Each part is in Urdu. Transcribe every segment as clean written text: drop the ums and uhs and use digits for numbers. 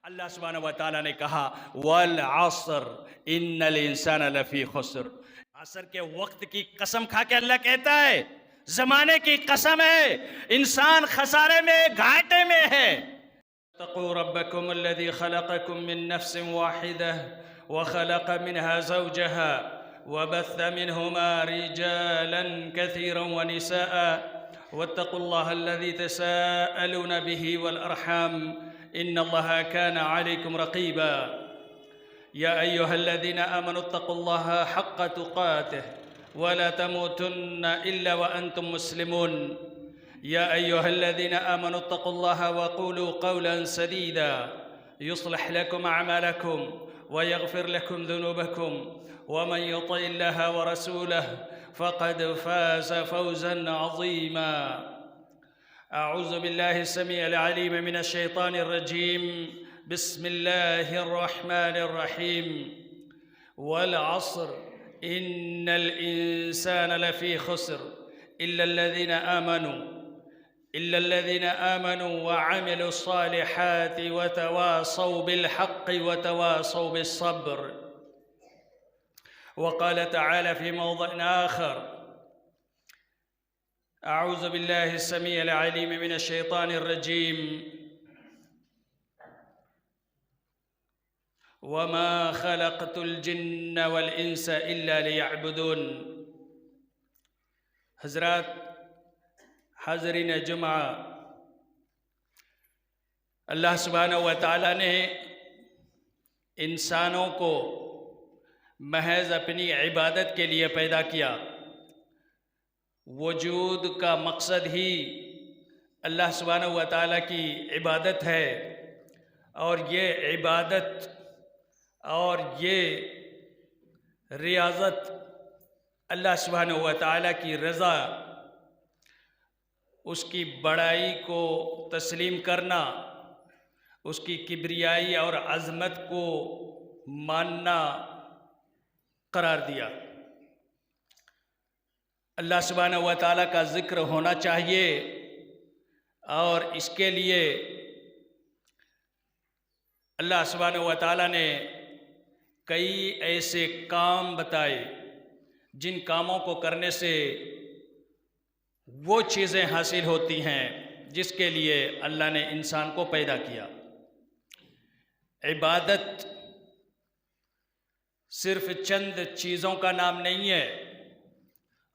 اللہ سبحانہ و تعالیٰ نے کہا والعصر ان الانسان لفی خسر، عصر کے وقت کی قسم کھا کے اللہ کہتا ہے، زمانے کی قسم ہے، انسان خسارے میں، گھاٹے میں ہے۔ اتقوا ربکم الذی خلقکم من نفس واحدہ وخلق منها زوجها وبث منهما رجالا كثيرا ونساء واتقوا الله الذي تساءلون به والأرحام إن الله كان عليكم رقيبا يا أيها الذين آمنوا اتقوا الله حق تقاته ولا تموتن إلا وأنتم مسلمون يا أيها الذين آمنوا اتقوا الله وقولوا قولا سديدا يصلح لكم أعمالكم ويغفر لكم ذنوبكم ومن يطع الله ورسوله فقد فاز فوزا عظيما أعوذ بالله السميع العليم من الشيطان الرجيم بسم الله الرحمن الرحيم والعصر إن الإنسان لفي خسر إلا الذين آمنوا وعملوا الصالحات وتواصوا بالحق وتواصوا بالصبر وقال تعالى في موضع آخر أعوذ بالله السميع العليم من الشيطان الرجيم وما خلقت الجن والإنس إلا ليعبدون۔ حضرات حاضرین جمعہ، اللہ سبحانہ و تعالیٰ نے انسانوں کو محض اپنی عبادت کے لیے پیدا کیا۔ وجود کا مقصد ہی اللہ سبحانہ و تعالیٰ کی عبادت ہے، اور یہ عبادت اور یہ ریاضت اللہ سبحانہ و تعالیٰ کی رضا، اس کی بڑائی کو تسلیم کرنا، اس کی کبریائی اور عظمت کو ماننا قرار دیا۔ اللہ سبحانہ و تعالیٰ کا ذکر ہونا چاہیے، اور اس کے لیے اللہ سبحانہ و تعالیٰ نے کئی ایسے کام بتائے جن کاموں کو کرنے سے وہ چیزیں حاصل ہوتی ہیں جس کے لیے اللہ نے انسان کو پیدا کیا۔ عبادت صرف چند چیزوں کا نام نہیں ہے۔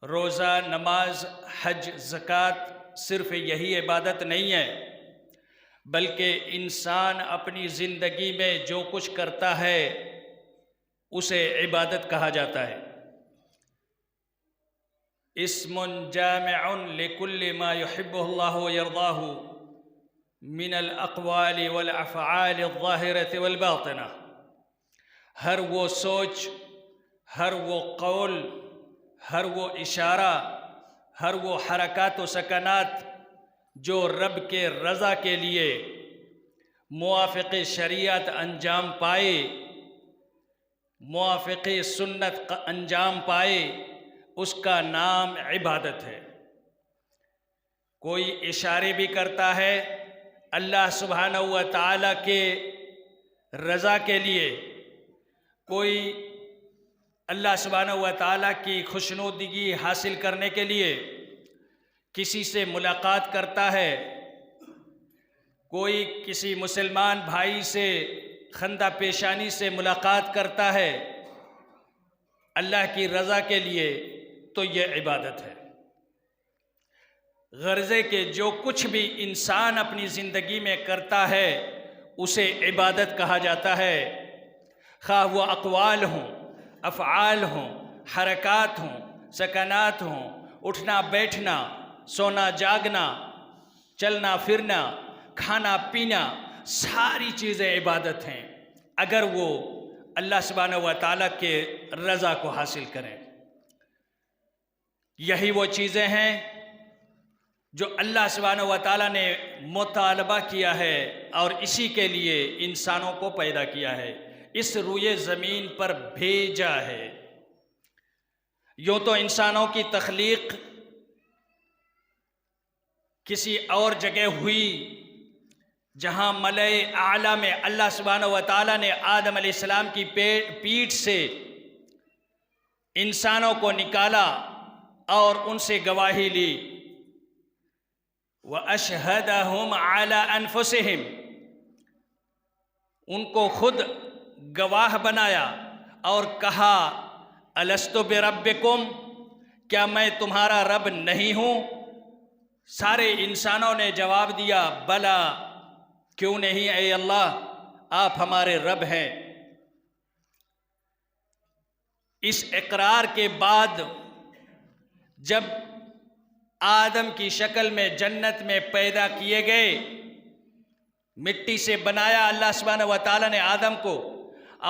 روزہ، نماز، حج، زکوٰۃ صرف یہی عبادت نہیں ہے، بلکہ انسان اپنی زندگی میں جو کچھ کرتا ہے اسے عبادت کہا جاتا ہے۔ اسم جامع لكل ما يحبه الله ويرضاه من الاقوال والافعال الظاهرة والباطنة، ہر وہ سوچ، ہر وہ قول، ہر وہ اشارہ، ہر وہ حرکات و سکنات جو رب کے رضا کے لیے موافق شریعت انجام پائے، موافق سنت انجام پائے، اس کا نام عبادت ہے۔ کوئی اشارے بھی کرتا ہے اللہ سبحانہ و تعالیٰ کے رضا کے لیے، کوئی اللہ سبحانہ و تعالیٰ کی خوشنودگی حاصل کرنے کے لیے کسی سے ملاقات کرتا ہے، کوئی کسی مسلمان بھائی سے خندہ پیشانی سے ملاقات کرتا ہے اللہ کی رضا کے لیے، تو یہ عبادت ہے۔ غرضے کہ جو کچھ بھی انسان اپنی زندگی میں کرتا ہے اسے عبادت کہا جاتا ہے، خواہ وہ اقوال ہوں، افعال ہوں، حرکات ہوں، سکنات ہوں، اٹھنا بیٹھنا، سونا جاگنا، چلنا پھرنا، کھانا پینا، ساری چیزیں عبادت ہیں اگر وہ اللہ سبحانہ و تعالیٰ کے رضا کو حاصل کریں۔ یہی وہ چیزیں ہیں جو اللہ سبحانہ و تعالیٰ نے مطالبہ کیا ہے اور اسی کے لیے انسانوں کو پیدا کیا ہے، اس روئے زمین پر بھیجا ہے۔ یوں تو انسانوں کی تخلیق کسی اور جگہ ہوئی، جہاں ملائے اعلیٰ میں اللہ سبحانہ و تعالیٰ نے آدم علیہ السلام کی پیٹھ سے انسانوں کو نکالا اور ان سے گواہی لی، وَأَشْهَدَهُمْ عَلَىٰ أَنفُسِهِمْ، ان کو خود گواہ بنایا اور کہا أَلَسْتُ بِرَبِّكُمْ، کیا میں تمہارا رب نہیں ہوں؟ سارے انسانوں نے جواب دیا بلا، کیوں نہیں اے اللہ، آپ ہمارے رب ہیں۔ اس اقرار کے بعد جب آدم کی شکل میں جنت میں پیدا کیے گئے، مٹی سے بنایا اللہ سبحانہ و تعالیٰ نے آدم کو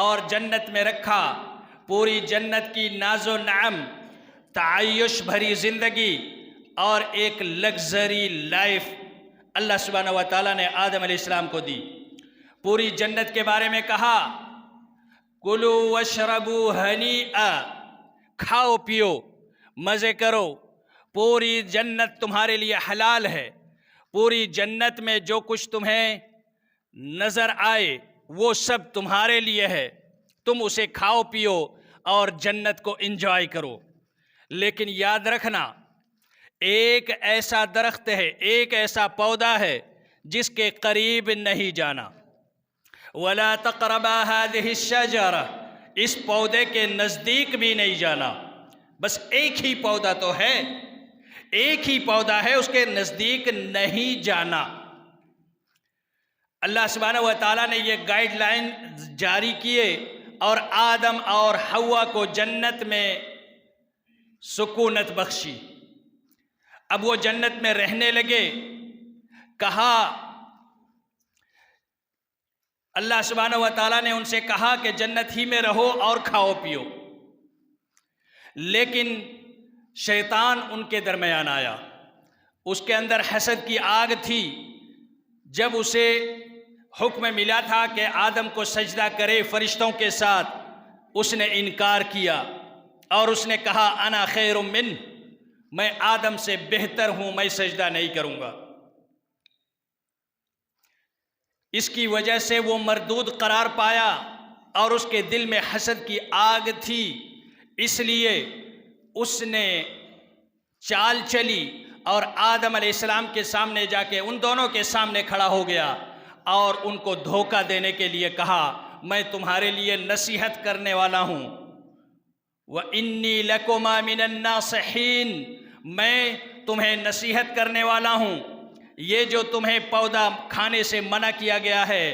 اور جنت میں رکھا، پوری جنت کی ناز و نعم، تعیش بھری زندگی اور ایک لگژری لائف اللہ سبحانہ و تعالیٰ نے آدم علیہ السلام کو دی۔ پوری جنت کے بارے میں کہا کلوا واشربوا ہنیئا، کھاؤ پیو مزے کرو، پوری جنت تمہارے لیے حلال ہے، پوری جنت میں جو کچھ تمہیں نظر آئے وہ سب تمہارے لیے ہے، تم اسے کھاؤ پیو اور جنت کو انجوائے کرو۔ لیکن یاد رکھنا، ایک ایسا درخت ہے، ایک ایسا پودا ہے جس کے قریب نہیں جانا۔ وَلَا تَقْرَبَا هَذِهِ الشَّجَرَةَ، اس پودے کے نزدیک بھی نہیں جانا۔ بس ایک ہی پودا تو ہے، ایک ہی پودا ہے، اس کے نزدیک نہیں جانا۔ اللہ سبحانہ و تعالیٰ نے یہ گائیڈ لائن جاری کیے اور آدم اور حوا کو جنت میں سکونت بخشی۔ اب وہ جنت میں رہنے لگے۔ کہا اللہ سبحانہ و تعالیٰ نے ان سے کہا کہ جنت ہی میں رہو اور کھاؤ پیو، لیکن شیطان ان کے درمیان آیا۔ اس کے اندر حسد کی آگ تھی۔ جب اسے حکم ملا تھا کہ آدم کو سجدہ کرے فرشتوں کے ساتھ، اس نے انکار کیا اور اس نے کہا انا خیر من، میں آدم سے بہتر ہوں، میں سجدہ نہیں کروں گا۔ اس کی وجہ سے وہ مردود قرار پایا اور اس کے دل میں حسد کی آگ تھی، اس لیے اس نے چال چلی اور آدم علیہ السلام کے سامنے جا کے ان دونوں کے سامنے کھڑا ہو گیا اور ان کو دھوکہ دینے کے لیے کہا میں تمہارے لیے نصیحت کرنے والا ہوں، وَإِنِّي لَكُمَا مِنَ النَّاصِحِينَ، میں تمہیں نصیحت کرنے والا ہوں۔ یہ جو تمہیں پودا کھانے سے منع کیا گیا ہے،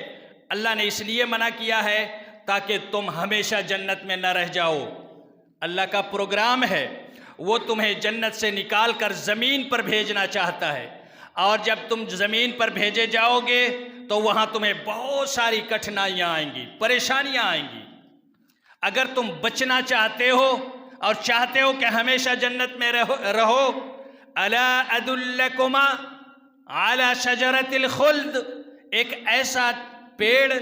اللہ نے اس لیے منع کیا ہے تاکہ تم ہمیشہ جنت میں نہ رہ جاؤ۔ اللہ کا پروگرام ہے، وہ تمہیں جنت سے نکال کر زمین پر بھیجنا چاہتا ہے، اور جب تم زمین پر بھیجے جاؤ گے تو وہاں تمہیں بہت ساری کٹھنائیاں آئیں گی، پریشانیاں آئیں گی۔ اگر تم بچنا چاہتے ہو اور چاہتے ہو کہ ہمیشہ جنت میں رہو، الا ادلکما علی شجرۃ الخلد، ایک ایسا پیڑ،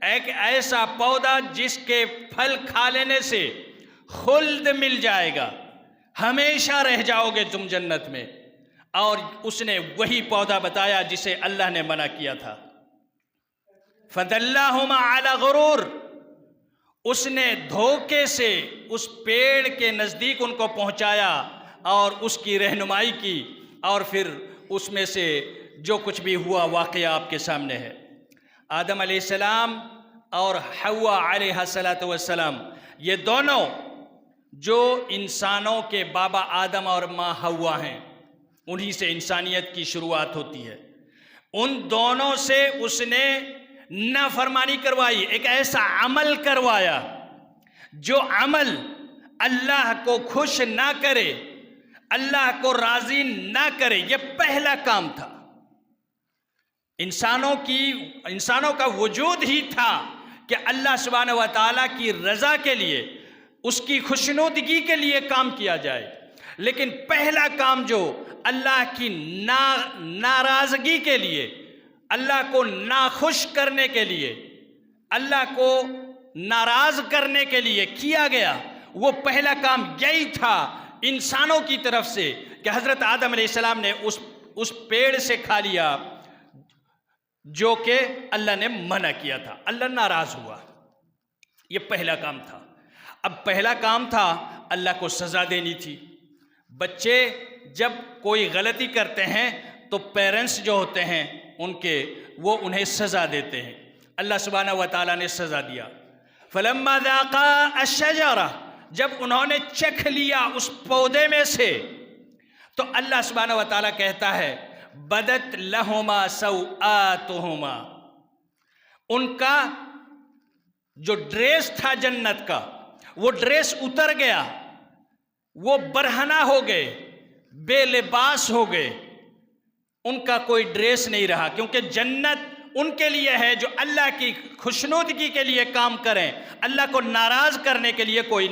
ایک ایسا پودا جس کے پھل کھا لینے سے خلد مل جائے گا، ہمیشہ رہ جاؤ گے تم جنت میں۔ اور اس نے وہی پودا بتایا جسے اللہ نے منع کیا تھا۔ فَدَلَّاهُمَا عَلَى غُرُورٍ، اس نے دھوکے سے اس پیڑ کے نزدیک ان کو پہنچایا اور اس کی رہنمائی کی، اور پھر اس میں سے جو کچھ بھی ہوا واقعہ آپ کے سامنے ہے۔ آدم علیہ السلام اور حوا علیہ السلام، یہ دونوں جو انسانوں کے بابا آدم اور ماں حوا ہیں، انہی سے انسانیت کی شروعات ہوتی ہے۔ ان دونوں سے اس نے نافرمانی کروائی، ایک ایسا عمل کروایا جو عمل اللہ کو خوش نہ کرے، اللہ کو راضی نہ کرے۔ یہ پہلا کام تھا۔ انسانوں کا وجود ہی تھا کہ اللہ سبحانہ و تعالیٰ کی رضا کے لیے، اس کی خوشنودگی کے لیے کام کیا جائے، لیکن پہلا کام جو اللہ کی ناراضگی کے لیے، اللہ کو ناخوش کرنے کے لیے، اللہ کو ناراض کرنے کے لیے کیا گیا، وہ پہلا کام یہی تھا انسانوں کی طرف سے کہ حضرت آدم علیہ السلام نے اس پیڑ سے کھا لیا جو کہ اللہ نے منع کیا تھا، اللہ ناراض ہوا، یہ پہلا کام تھا۔ اب پہلا کام تھا اللہ کو سزا دینی تھی۔ بچے جب کوئی غلطی کرتے ہیں تو پیرنٹس جو ہوتے ہیں وہ انہیں سزا دیتے ہیں۔ اللہ سبحانہ و تعالیٰ نے سزا دیا۔ فلما ذاقا الشجرہ، جب انہوں نے چکھ لیا اس پودے میں سے، تو اللہ سبحانہ و تعالیٰ کہتا ہے بدت لہما سوآتہما، ان کا جو ڈریس تھا جنت کا وہ ڈریس اتر گیا، وہ برہنہ ہو گئے، بے لباس ہو گئے، ان کا کوئی ڈریس نہیں رہا، کیونکہ جنت ان کے لیے ہے جو اللہ کی خوشنودگی کے لیے کام کریں، اللہ کو ناراض کرنے کے لیے کوئی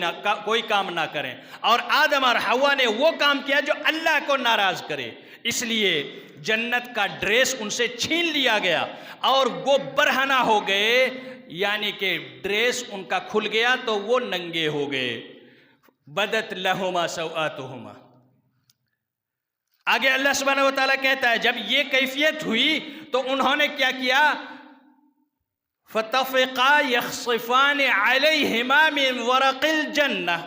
کام نہ کریں۔ اور آدم اور حوا نے وہ کام کیا جو اللہ کو ناراض کرے، اس لیے جنت کا ڈریس ان سے چھین لیا گیا اور وہ برہنہ ہو گئے، یعنی کہ ڈریس ان کا کھل گیا تو وہ ننگے ہو گئے۔ بدت لہما سوآتہما۔ آگے اللہ سبحانہ و تعالیٰ کہتا ہے جب یہ کیفیت ہوئی تو انہوں نے کیا کیا؟ فَطَفِقَا يَخْصِفَانِ عَلَيْهِمَا مِنْ وَرَقِ الْجَنَّةِ،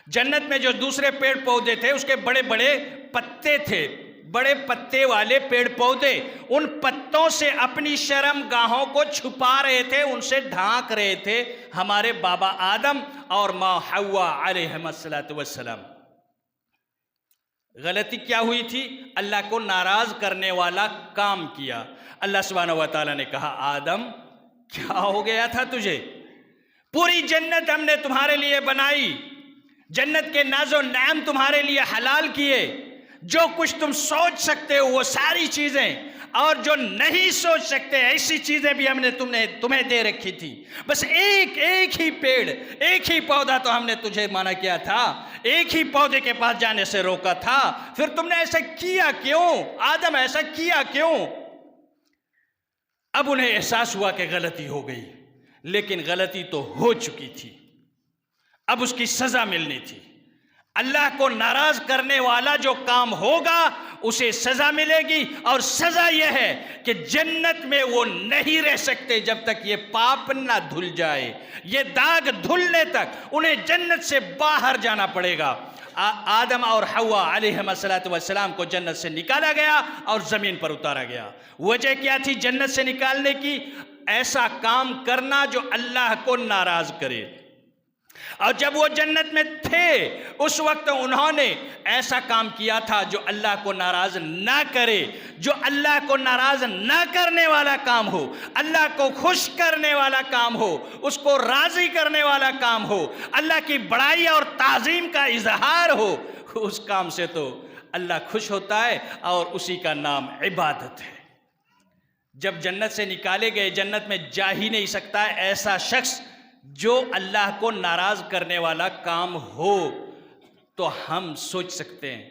جنت میں جو دوسرے پیڑ پودے تھے اس کے بڑے بڑے پتے تھے، بڑے پتے والے پیڑ پودے، ان پتوں سے اپنی شرم گاہوں کو چھپا رہے تھے، ان سے ڈھانک رہے تھے ہمارے بابا آدم اور ماں حوا علیہم السلام۔ غلطی کیا ہوئی تھی؟ اللہ کو ناراض کرنے والا کام کیا۔ اللہ سبحانہ و تعالیٰ نے کہا آدم کیا ہو گیا تھا تجھے؟ پوری جنت ہم نے تمہارے لیے بنائی، جنت کے ناز و نعم تمہارے لیے حلال کیے، جو کچھ تم سوچ سکتے ہو وہ ساری چیزیں، اور جو نہیں سوچ سکتے ایسی چیزیں بھی ہم نے تمہیں دے رکھی تھی، بس ایک ہی پیڑ، ایک ہی پودا تو ہم نے تجھے منع کیا تھا، ایک ہی پودے کے پاس جانے سے روکا تھا، پھر تم نے ایسا کیا کیوں؟ آدم ایسا کیا کیوں؟ اب انہیں احساس ہوا کہ غلطی ہو گئی، لیکن غلطی تو ہو چکی تھی، اب اس کی سزا ملنی تھی۔ اللہ کو ناراض کرنے والا جو کام ہوگا اسے سزا ملے گی، اور سزا یہ ہے کہ جنت میں وہ نہیں رہ سکتے جب تک یہ پاپ نہ دھل جائے، یہ داغ دھلنے تک انہیں جنت سے باہر جانا پڑے گا۔ آدم اور حوا علیہم السلام کو جنت سے نکالا گیا اور زمین پر اتارا گیا۔ وجہ کیا تھی جنت سے نکالنے کی؟ ایسا کام کرنا جو اللہ کو ناراض کرے۔ اور جب وہ جنت میں تھے اس وقت انہوں نے ایسا کام کیا تھا جو اللہ کو ناراض نہ کرے، جو اللہ کو ناراض نہ کرنے والا کام ہو، اللہ کو خوش کرنے والا کام ہو، اس کو راضی کرنے والا کام ہو، اللہ کی بڑائی اور تعظیم کا اظہار ہو، اس کام سے تو اللہ خوش ہوتا ہے اور اسی کا نام عبادت ہے۔ جب جنت سے نکالے گئے، جنت میں جا ہی نہیں سکتا ہے ایسا شخص جو اللہ کو ناراض کرنے والا کام ہو، تو ہم سوچ سکتے ہیں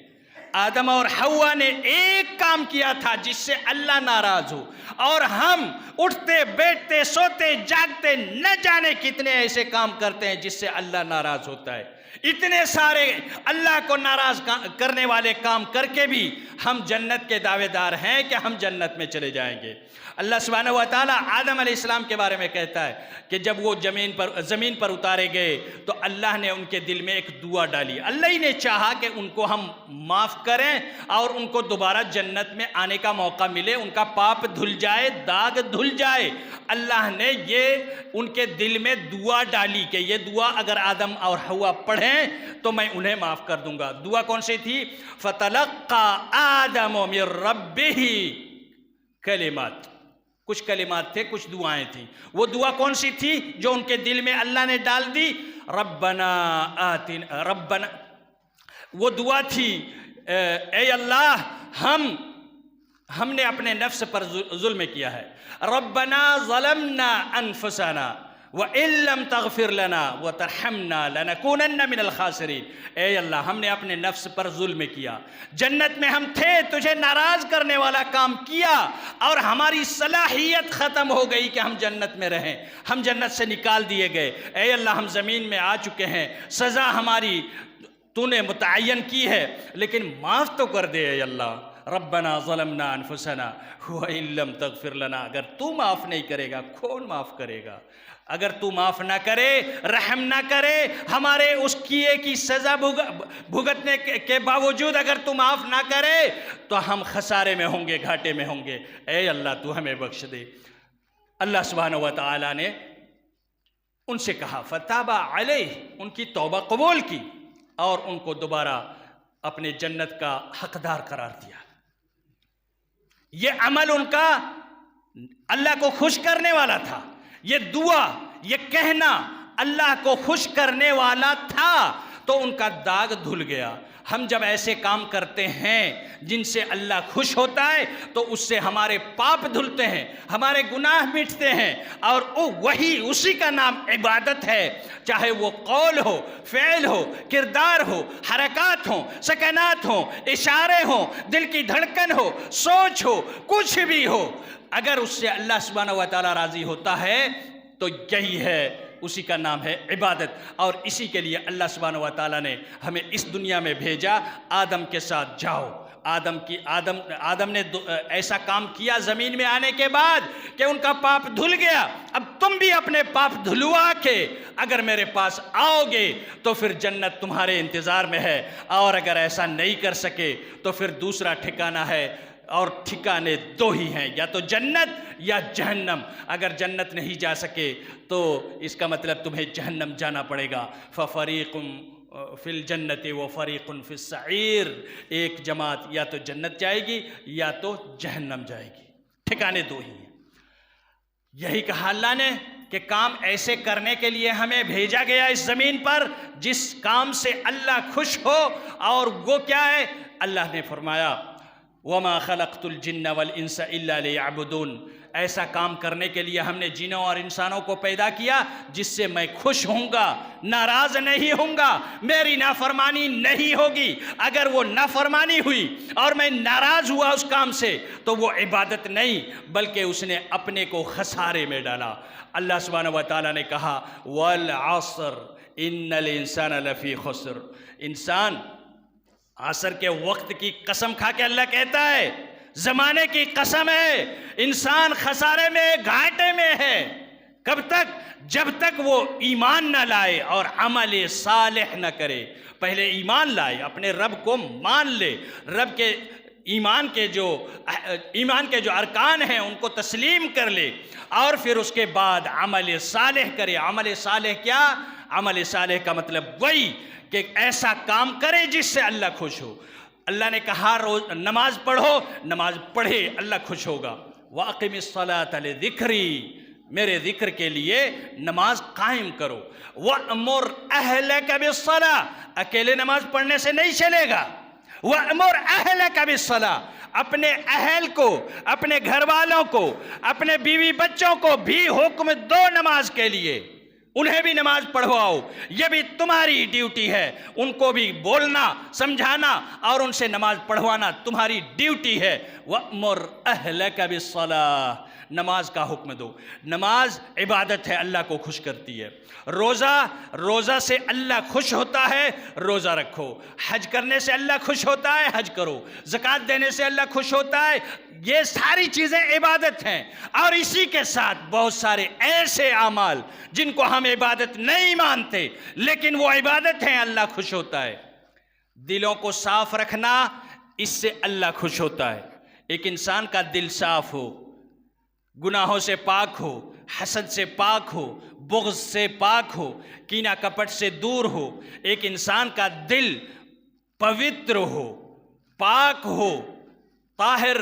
آدم اور حوا نے ایک کام کیا تھا جس سے اللہ ناراض ہو، اور ہم اٹھتے بیٹھتے سوتے جاگتے نہ جانے کتنے ایسے کام کرتے ہیں جس سے اللہ ناراض ہوتا ہے۔ اتنے سارے اللہ کو ناراض کرنے والے کام کر کے بھی ہم جنت کے دعوے دار ہیں کہ ہم جنت میں چلے جائیں گے۔ اللہ سبحانہ و تعالیٰ آدم علیہ السلام کے بارے میں کہتا ہے کہ جب وہ زمین پر اتارے گئے تو اللہ نے ان کے دل میں ایک دعا ڈالی، اللہ ہی نے چاہا کہ ان کو ہم معاف کریں اور ان کو دوبارہ جنت میں آنے کا موقع ملے، ان کا پاپ دھل جائے، داغ دھل جائے۔ اللہ نے یہ ان کے دل میں دعا ڈالی کہ یہ دعا اگر آدم اور حوا پڑھیں تو میں انہیں معاف کر دوں گا۔ دعا کون سی تھی؟ فَتَلَقَّى آدَمُ مِن رَبِّهِ کلمات، کچھ کلمات تھے، کچھ دعائیں تھیں۔ وہ دعا کون سی تھی جو ان کے دل میں اللہ نے ڈال دی؟ ربنا وہ دعا تھی اے اللہ ہم نے اپنے نفس پر ظلم کیا ہے، ربنا ظلمنا انفسنا وَإِن لَّمْ تَغْفِرْ لَنَا وَتَرْحَمْنَا لَنَكُونَنَّ مِنَ الْخَاسِرِينَ۔ اے اللہ ہم نے اپنے نفس پر ظلم کیا، جنت میں ہم تھے، تجھے ناراض کرنے والا کام کیا اور ہماری صلاحیت ختم ہو گئی کہ ہم جنت میں رہیں، ہم جنت سے نکال دیے گئے۔ اے اللہ ہم زمین میں آ چکے ہیں، سزا ہماری تو نے متعین کی ہے، لیکن معاف تو کر دے اے اللہ۔ ربنا ظلمنا انفسنا وان لم تغفر لنا، اگر تو معاف نہیں کرے گا کون معاف کرے گا؟ اگر تو معاف نہ کرے، رحم نہ کرے، ہمارے اس کیے کی سزا بھگتنے کے باوجود اگر تو معاف نہ کرے تو ہم خسارے میں ہوں گے، گھاٹے میں ہوں گے۔ اے اللہ تو ہمیں بخش دے۔ اللہ سبحانہ و تعالیٰ نے ان سے کہا فتاب علیہ، ان کی توبہ قبول کی اور ان کو دوبارہ اپنے جنت کا حقدار قرار دیا۔ یہ عمل ان کا اللہ کو خوش کرنے والا تھا، یہ دعا، یہ کہنا اللہ کو خوش کرنے والا تھا، تو ان کا داغ دھل گیا۔ ہم جب ایسے کام کرتے ہیں جن سے اللہ خوش ہوتا ہے تو اس سے ہمارے پاپ دھلتے ہیں، ہمارے گناہ مٹتے ہیں، اور وہی اسی کا نام عبادت ہے، چاہے وہ قول ہو، فعل ہو، کردار ہو، حرکات ہوں، سکنات ہوں، اشارے ہوں، دل کی دھڑکن ہو، سوچ ہو، کچھ بھی ہو، اگر اس سے اللہ سبحانہ و تعالیٰ راضی ہوتا ہے تو یہی ہے، اسی کا نام ہے عبادت۔ اور اسی کے لیے اللہ سبحانہ و تعالیٰ نے ہمیں اس دنیا میں بھیجا، آدم کے ساتھ جاؤ۔ آدم نے ایسا کام کیا زمین میں آنے کے بعد کہ ان کا پاپ دھل گیا۔ اب تم بھی اپنے پاپ دھلوا کے اگر میرے پاس آؤ گے تو پھر جنت تمہارے انتظار میں ہے، اور اگر ایسا نہیں کر سکے تو پھر دوسرا ٹھکانہ ہے، اور ٹھکانے دو ہی ہیں، یا تو جنت یا جہنم۔ اگر جنت نہیں جا سکے تو اس کا مطلب تمہیں جہنم جانا پڑے گا۔ فَفَرِيقٌ فِي الْجَنَّةِ وَفَرِيقٌ فِي السَّعِيرِ، ایک جماعت یا تو جنت جائے گی یا تو جہنم جائے گی، ٹھکانے دو ہی ہیں۔ یہی کہا اللہ نے کہ کام ایسے کرنے کے لیے ہمیں بھیجا گیا اس زمین پر جس کام سے اللہ خوش ہو، اور وہ کیا ہے؟ اللہ نے فرمایا وَمَا خَلَقْتُ الْجِنَّ وَالْإِنسَ إِلَّا لِيَعْبُدُونَ، ایسا کام کرنے کے لیے ہم نے جنوں اور انسانوں کو پیدا کیا جس سے میں خوش ہوں گا، ناراض نہیں ہوں گا، میری نافرمانی نہیں ہوگی۔ اگر وہ نافرمانی ہوئی اور میں ناراض ہوا اس کام سے تو وہ عبادت نہیں بلکہ اس نے اپنے کو خسارے میں ڈالا۔ اللہ سبحانہ و تعالیٰ نے کہا وَالْعَصْرِ إِنَّ الْإِنسَانَ لَفِي خُسْرٍ، انسان عصر کے وقت کی قسم کھا کے اللہ کہتا ہے، زمانے کی قسم ہے، انسان خسارے میں، گھاٹے میں ہے۔ کب تک؟ جب تک وہ ایمان نہ لائے اور عمل صالح نہ کرے۔ پہلے ایمان لائے، اپنے رب کو مان لے، رب کے ایمان کے جو ارکان ہیں ان کو تسلیم کر لے، اور پھر اس کے بعد عمل صالح کرے۔ عمل صالح کیا؟ عمل صالح کا مطلب وہی کہ ایسا کام کرے جس سے اللہ خوش ہو۔ اللہ نے کہا نماز پڑھو، نماز پڑھے اللہ خوش ہوگا۔ وَأَقِمِ الصَّلَاةَ لِذِكْرِي، میرے ذکر کے لیے نماز قائم کرو۔ وَأْمُرْ أَهْلَكَ بِالصَّلَاةِ، اکیلے نماز پڑھنے سے نہیں چلے گا۔ وَأْمُرْ أَهْلَكَ بِالصَّلَاةِ، اپنے اہل کو، اپنے گھر والوں کو، اپنے بیوی بچوں کو بھی حکم دو نماز کے لیے، انہیں بھی نماز پڑھواؤ۔ یہ بھی تمہاری ڈیوٹی ہے، ان کو بھی بولنا، سمجھانا اور ان سے نماز پڑھوانا تمہاری ڈیوٹی ہے۔ وَأْمُرْ أَهْلَكَ بِالصَّلَاةِ، نماز کا حکم دو۔ نماز عبادت ہے، اللہ کو خوش کرتی ہے۔ روزہ سے اللہ خوش ہوتا ہے، روزہ رکھو۔ حج کرنے سے اللہ خوش ہوتا ہے، حج کرو۔ زکوٰۃ دینے سے اللہ خوش ہوتا ہے۔ یہ ساری چیزیں عبادت ہیں، اور اسی کے ساتھ بہت سارے ایسے اعمال جن کو ہم عبادت نہیں مانتے لیکن وہ عبادت ہیں، اللہ خوش ہوتا ہے۔ دلوں کو صاف رکھنا، اس سے اللہ خوش ہوتا ہے۔ ایک انسان کا دل صاف ہو، گناہوں سے پاک ہو، حسد سے پاک ہو، بغض سے پاک ہو، کینہ کپٹ سے دور ہو، ایک انسان کا دل پوتر ہو، پاک ہو، طاہر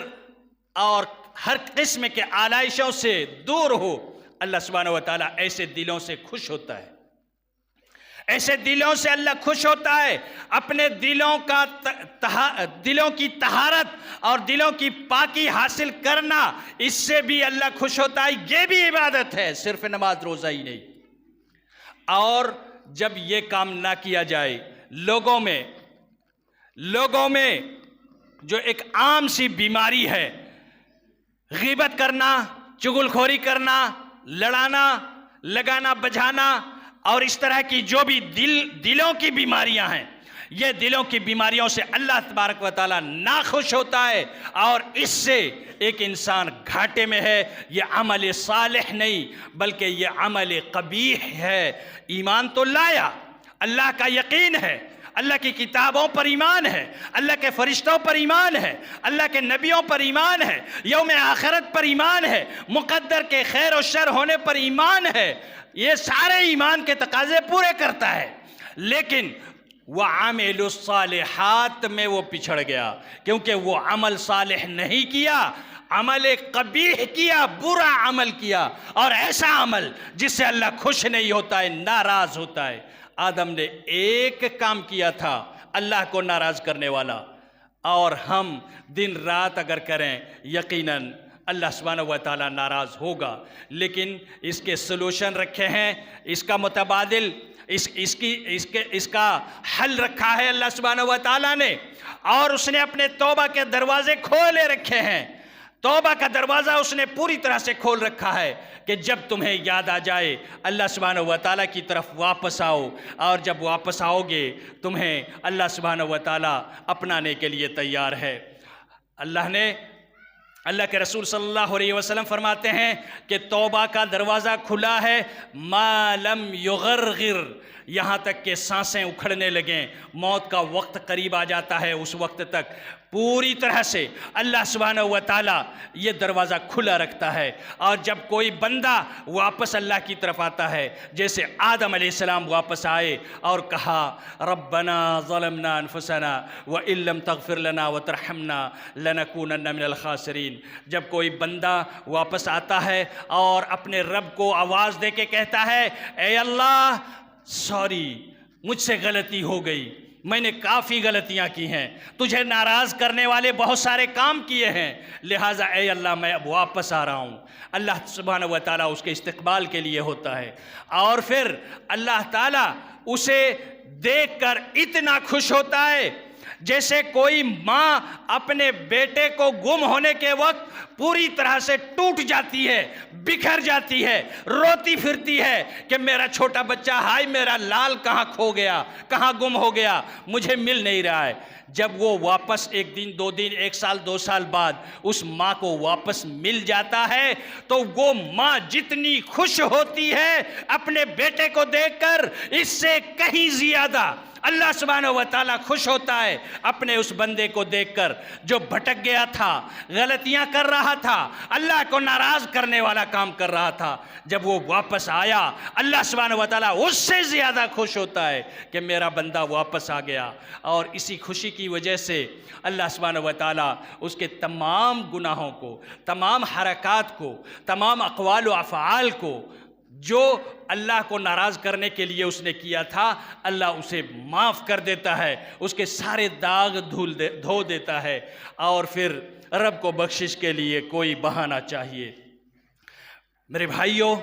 اور ہر قسم کے آلائشوں سے دور ہو، اللہ سبحانہ و تعالیٰ ایسے دلوں سے خوش ہوتا ہے۔ ایسے دلوں سے اللہ خوش ہوتا ہے۔ اپنے دلوں کی طہارت اور دلوں کی پاکی حاصل کرنا، اس سے بھی اللہ خوش ہوتا ہے۔ یہ بھی عبادت ہے، صرف نماز روزہ ہی نہیں۔ اور جب یہ کام نہ کیا جائے، لوگوں میں جو ایک عام سی بیماری ہے، غیبت کرنا، چغل خوری کرنا، لڑانا، لگانا بجھانا اور اس طرح کی جو بھی دلوں کی بیماریاں ہیں، یہ دلوں کی بیماریوں سے اللہ تبارک و تعالیٰ ناخوش ہوتا ہے، اور اس سے ایک انسان گھاٹے میں ہے۔ یہ عمل صالح نہیں بلکہ یہ عمل قبیح ہے۔ ایمان تو لایا، اللہ کا یقین ہے، اللہ کی کتابوں پر ایمان ہے، اللہ کے فرشتوں پر ایمان ہے، اللہ کے نبیوں پر ایمان ہے، یوم آخرت پر ایمان ہے، مقدر کے خیر و شر ہونے پر ایمان ہے، یہ سارے ایمان کے تقاضے پورے کرتا ہے، لیکن وَعَمِلُ الصَّالِحَاتِ میں وہ پچھڑ گیا، کیونکہ وہ عمل صالح نہیں کیا، عمل قبیح کیا، برا عمل کیا، اور ایسا عمل جس سے اللہ خوش نہیں ہوتا ہے، ناراض ہوتا ہے۔ آدم نے ایک کام کیا تھا اللہ کو ناراض کرنے والا، اور ہم دن رات اگر کریں یقیناً اللہ سبحانہ و تعالیٰ ناراض ہوگا، لیکن اس کے سلوشن رکھے ہیں، اس کا متبادل اس کا حل رکھا ہے اللہ سبحانہ و تعالیٰ نے، اور اس نے اپنے توبہ کے دروازے کھولے رکھے ہیں۔ توبہ کا دروازہ اس نے پوری طرح سے کھول رکھا ہے کہ جب تمہیں یاد آ جائے اللہ سبحانہ و تعالیٰ کی طرف واپس آؤ، اور جب واپس آؤ گے تمہیں اللہ سبحانہ و تعالیٰ اپنانے کے لیے تیار ہے۔ اللہ کے رسول صلی اللہ علیہ وسلم فرماتے ہیں کہ توبہ کا دروازہ کھلا ہے ما لم یغرغر، یہاں تک کہ سانسیں اکھڑنے لگیں، موت کا وقت قریب آ جاتا ہے، اس وقت تک پوری طرح سے اللہ سبحانہ و تعالیٰ یہ دروازہ کھلا رکھتا ہے۔ اور جب کوئی بندہ واپس اللہ کی طرف آتا ہے، جیسے آدم علیہ السلام واپس آئے اور کہا ربنا ظلمنا انفسنا وان لم تغفر لنا وترحمنا لنکونن من الخاسرین، جب کوئی بندہ واپس آتا ہے اور اپنے رب کو آواز دے کے کہتا ہے اے اللہ سوری، مجھ سے غلطی ہو گئی، میں نے کافی غلطیاں کی ہیں، تجھے ناراض کرنے والے بہت سارے کام کیے ہیں، لہٰذا اے اللہ میں اب واپس آ رہا ہوں، اللہ سبحانہ و تعالیٰ اس کے استقبال کے لیے ہوتا ہے، اور پھر اللہ تعالیٰ اسے دیکھ کر اتنا خوش ہوتا ہے جیسے کوئی ماں اپنے بیٹے کو گم ہونے کے وقت پوری طرح سے ٹوٹ جاتی ہے، بکھر جاتی ہے، روتی پھرتی ہے کہ میرا چھوٹا بچہ، ہائے میرا لال کہاں کھو گیا، کہاں گم ہو گیا، مجھے مل نہیں رہا ہے۔ جب وہ واپس ایک دن، دو دن، ایک سال، 2 سال بعد اس ماں کو واپس مل جاتا ہے تو وہ ماں جتنی خوش ہوتی ہے اپنے بیٹے کو دیکھ کر، اس سے کہیں زیادہ اللہ سبحانہ و تعالیٰ خوش ہوتا ہے اپنے اس بندے کو دیکھ کر جو بھٹک گیا تھا، غلطیاں کر رہا تھا، اللہ کو ناراض کرنے والا کام کر رہا تھا۔ جب وہ واپس آیا اللہ سبحانہ و تعالیٰ اس سے زیادہ خوش ہوتا ہے کہ میرا بندہ واپس آ گیا، اور اسی خوشی کی وجہ سے اللہ سبحانہ و تعالیٰ اس کے تمام گناہوں کو، تمام حرکات کو، تمام اقوال و افعال کو جو اللہ کو ناراض کرنے کے لیے اس نے کیا تھا، اللہ اسے معاف کر دیتا ہے، اس کے سارے داغ دھو دیتا ہے، اور پھر رب کو بخشش کے لیے کوئی بہانہ چاہیے۔ میرے بھائیوں،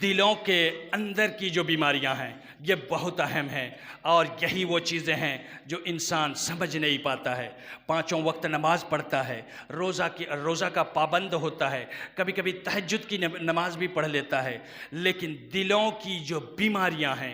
دلوں کے اندر کی جو بیماریاں ہیں یہ بہت اہم ہیں، اور یہی وہ چیزیں ہیں جو انسان سمجھ نہیں پاتا ہے۔ 5 وقت نماز پڑھتا ہے، روزہ کا پابند ہوتا ہے، کبھی کبھی تہجد کی نماز بھی پڑھ لیتا ہے، لیکن دلوں کی جو بیماریاں ہیں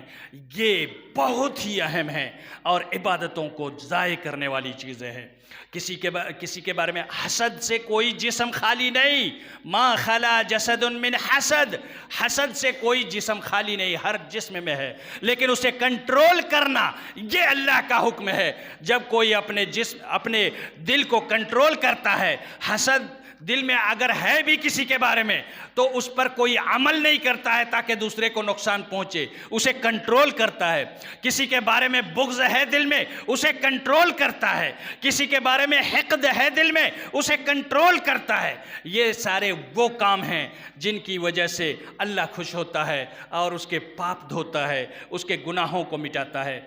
یہ بہت ہی اہم ہیں اور عبادتوں کو ضائع کرنے والی چیزیں ہیں۔ کسی کے بارے میں حسد سے کوئی جسم خالی نہیں، ما خلا جسد من حسد، حسد سے کوئی جسم خالی نہیں، ہر جسم میں ہے، لیکن اسے کنٹرول کرنا یہ اللہ کا حکم ہے۔ جب کوئی اپنے دل کو کنٹرول کرتا ہے، حسد دل میں اگر ہے بھی کسی کے بارے میں تو اس پر کوئی عمل نہیں کرتا ہے تاکہ دوسرے کو نقصان پہنچے، اسے کنٹرول کرتا ہے۔ کسی کے بارے میں بغض ہے دل میں، اسے کنٹرول کرتا ہے۔ کسی کے بارے میں حقد ہے دل میں، اسے کنٹرول کرتا ہے۔ یہ سارے وہ کام ہیں جن کی وجہ سے اللہ خوش ہوتا ہے اور اس کے پاپ دھوتا ہے، اس کے گناہوں کو مٹاتا ہے۔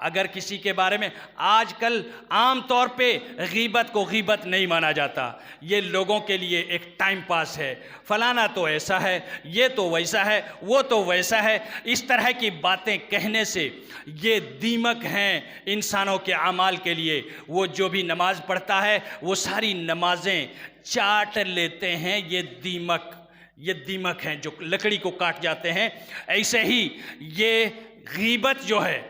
اگر کسی کے بارے میں آج کل عام طور پہ غیبت کو غیبت نہیں مانا جاتا، یہ لوگوں کے لیے ایک ٹائم پاس ہے، فلانا تو ایسا ہے، یہ تو ویسا ہے، وہ تو ویسا ہے، اس طرح کی باتیں کہنے سے یہ دیمک ہیں انسانوں کے اعمال کے لیے۔ وہ جو بھی نماز پڑھتا ہے وہ ساری نمازیں چاٹ لیتے ہیں، یہ دیمک ہیں جو لکڑی کو کاٹ جاتے ہیں۔ ایسے ہی یہ غیبت جو ہے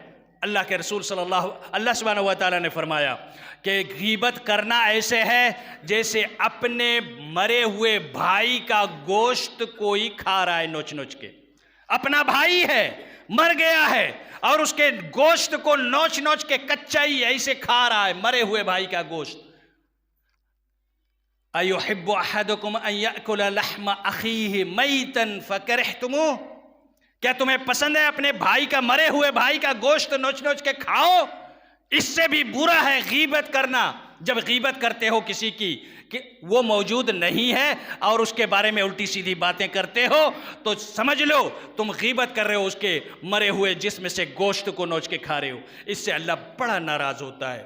اللہ کے رسول اللہ سبحانہ و تعالیٰ نے فرمایا کہ غیبت کرنا ایسے ہے جیسے اپنے مرے ہوئے بھائی کا گوشت کوئی کھا رہا ہے نوچ نوچ کے. اپنا بھائی ہے، مر گیا ہے، اور اس کے گوشت کو نوچ نوچ کے کچا ہی ایسے کھا رہا ہے، مرے ہوئے بھائی کا گوشت. أَيُحِبُّ أَحَدُكُمْ أَن يَأْكُلَ لَحْمَ أَخِيهِ مَيْتًا فَكَرِهْتُمُوهُ؟ کیا تمہیں پسند ہے اپنے بھائی کا، مرے ہوئے بھائی کا گوشت نوچ نوچ کے کھاؤ؟ اس سے بھی برا ہے غیبت کرنا. جب غیبت کرتے ہو کسی کی کہ وہ موجود نہیں ہے اور اس کے بارے میں الٹی سیدھی باتیں کرتے ہو، تو سمجھ لو تم غیبت کر رہے ہو، اس کے مرے ہوئے جسم سے گوشت کو نوچ کے کھا رہے ہو. اس سے اللہ بڑا ناراض ہوتا ہے.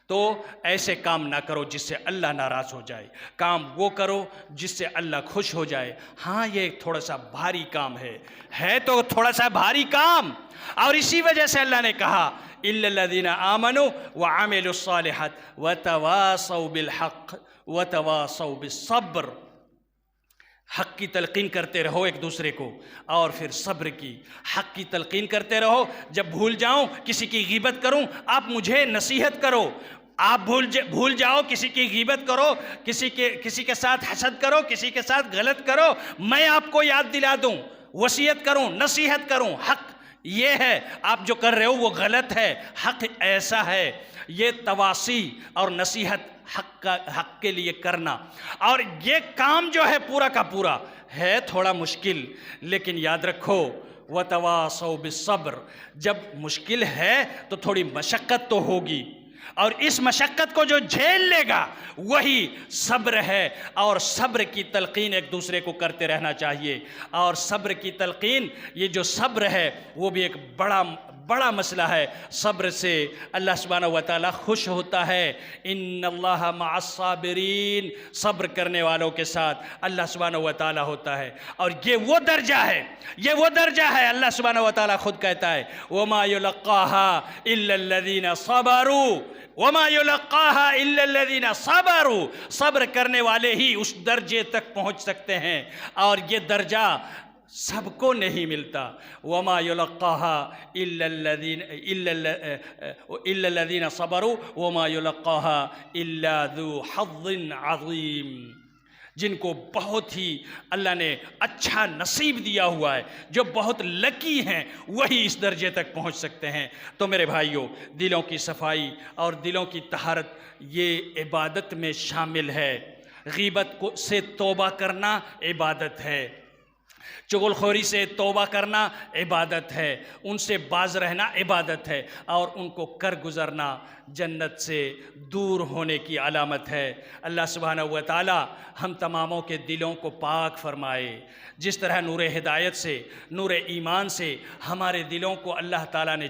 تو ایسے کام نہ کرو جس سے اللہ ناراض ہو جائے. کام وہ کرو جس سے اللہ خوش ہو جائے. ہاں یہ تھوڑا سا بھاری کام ہے تو تھوڑا سا بھاری کام، اور اسی وجہ سے اللہ نے کہا إِلَّا الَّذِينَ آمَنُوا وَعَمِلُوا الصَّالِحَاتِ وَتَوَاصَوْا بِالْحَقِّ وَتَوَاصَوْا بِالصَّبْرِ. حق کی تلقین کرتے رہو ایک دوسرے کو، اور پھر صبر کی. حق کی تلقین کرتے رہو. جب بھول جاؤں کسی کی غیبت کروں، آپ مجھے نصیحت کرو. آپ بھول جاؤ کسی کی غیبت کرو، کسی کے ساتھ حسد کرو، کسی کے ساتھ غلط کرو، میں آپ کو یاد دلا دوں، وصیت کروں، نصیحت کروں. حق یہ ہے، آپ جو کر رہے ہو وہ غلط ہے. حق ایسا ہے. یہ تواصی اور نصیحت حق کے لیے کرنا. اور یہ کام جو ہے پورا کا پورا ہے تھوڑا مشکل، لیکن یاد رکھو وَتَوَاصَوْا بِالصَّبْرِ. جب مشکل ہے تو تھوڑی مشقت تو ہوگی، اور اس مشقت کو جو جھیل لے گا وہی صبر ہے. اور صبر کی تلقین ایک دوسرے کو کرتے رہنا چاہیے. اور صبر کی تلقین، یہ جو صبر ہے وہ بھی ایک بڑا مسئلہ ہے. صبر سے اللہ سبحانہ و تعالیٰ خوش ہوتا ہے. ان اللہ مع الصابرین، صبر کرنے والوں کے ساتھ اللہ سبحانہ و تعالیٰ ہوتا ہے. اور یہ وہ درجہ ہے اللہ سبحانہ و تعالیٰ خود کہتا ہے وما يلقاها الا الذين صبروا، وما يلقاها الا الذين صبروا. صبر کرنے والے ہی اس درجے تک پہنچ سکتے ہیں، اور یہ درجہ سب کو نہیں ملتا. وما يلقاها الا الذين صبروا وما يلقاها الا ذو حظ عظیم. جن کو بہت ہی اللہ نے اچھا نصیب دیا ہوا ہے، جو بہت لکی ہیں، وہی اس درجے تک پہنچ سکتے ہیں. تو میرے بھائیوں، دلوں کی صفائی اور دلوں کی طہارت یہ عبادت میں شامل ہے. غیبت سے توبہ کرنا عبادت ہے، چغل خوری سے توبہ کرنا عبادت ہے، ان سے باز رہنا عبادت ہے، اور ان کو کر گزرنا جنت سے دور ہونے کی علامت ہے. اللہ سبحانہ و تعالی ہم تماموں کے دلوں کو پاک فرمائے. جس طرح نور ہدایت سے، نور ایمان سے ہمارے دلوں کو اللہ تعالیٰ نے